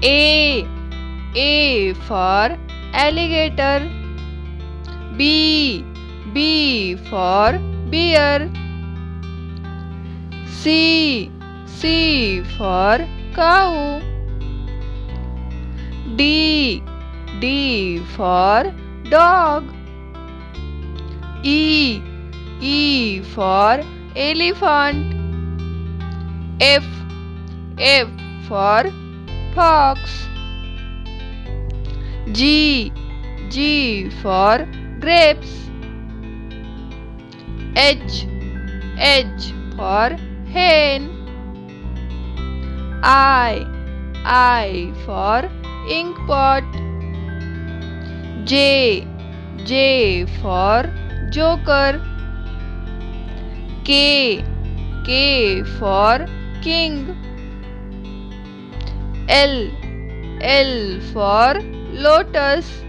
A for alligator. B for bear. C for cow. D for dog. E for elephant. F for fox. G for grapes. H for hen. I for ink pot. J for joker. K for king. L for lotus.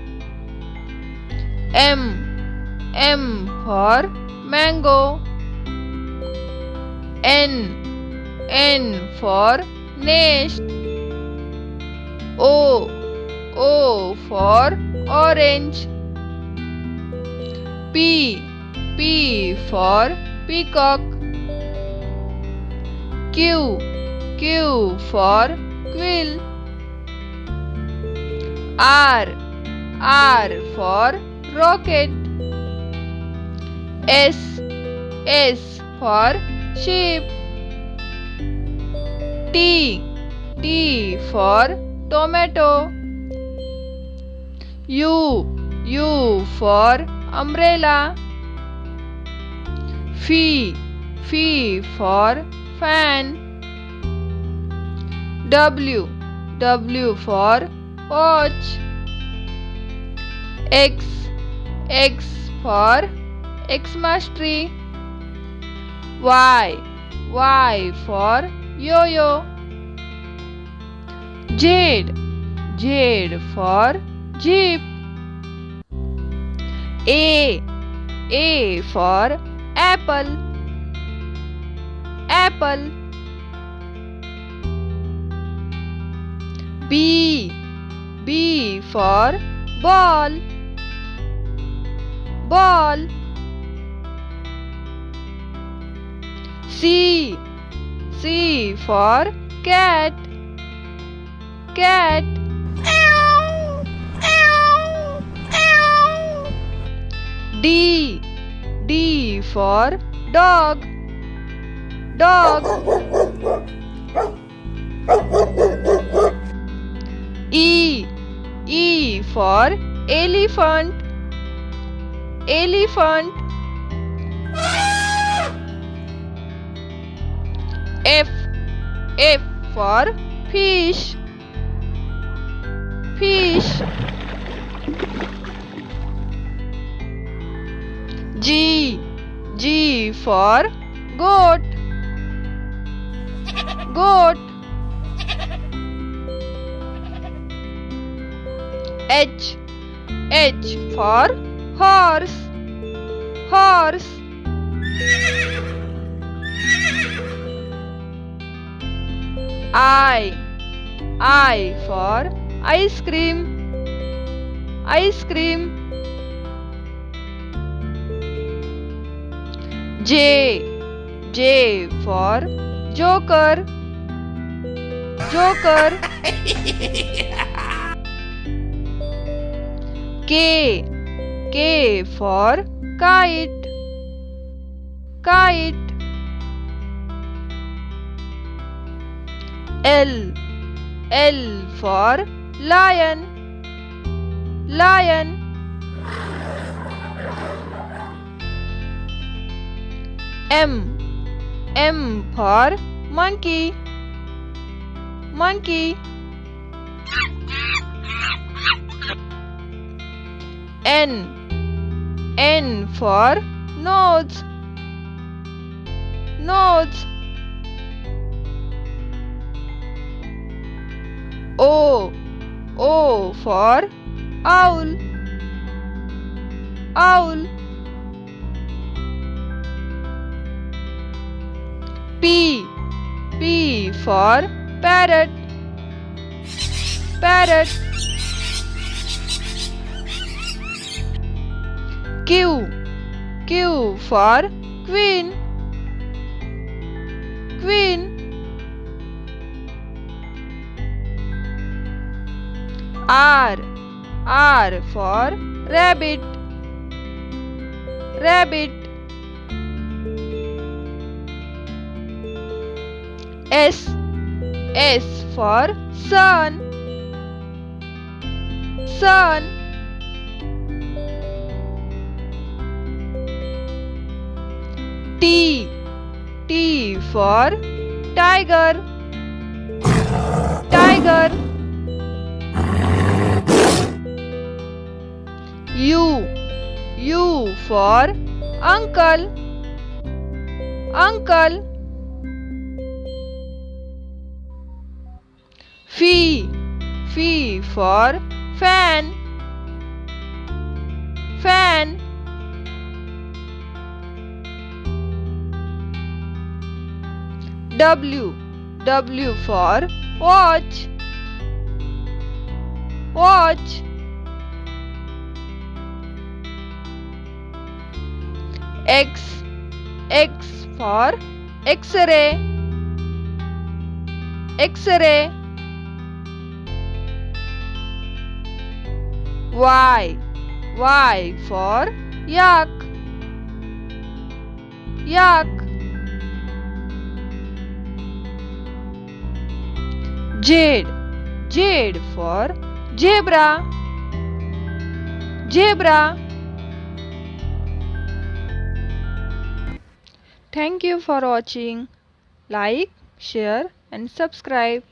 M for mango. N for nest. O for orange. P for peacock. Q for quill. R for rocket. S for sheep. T for tomato. U for umbrella. F for fan. W for watch. X for Xmas tree. Y for yo-yo. Z for jeep. A for apple. B for ball. C for cat. D for dog. E for elephant. F for fish. G for goat. H for horse. I for ice cream. J for joker. K for kite. L for lion. M for monkey. N for nose. O for owl. P for parrot. parrot. Q. Q for queen. Queen. R. R for rabbit. Rabbit. S. S for sun. Sun. T. T for tiger. Tiger. U. U for uncle. Uncle. F. F for fan. Fan. W. W for watch. Watch. X. X for X-ray. X-ray. Y. Y for yak. Yak. Z. Z for zebra. Zebra. Thank you for watching. Like, share and subscribe.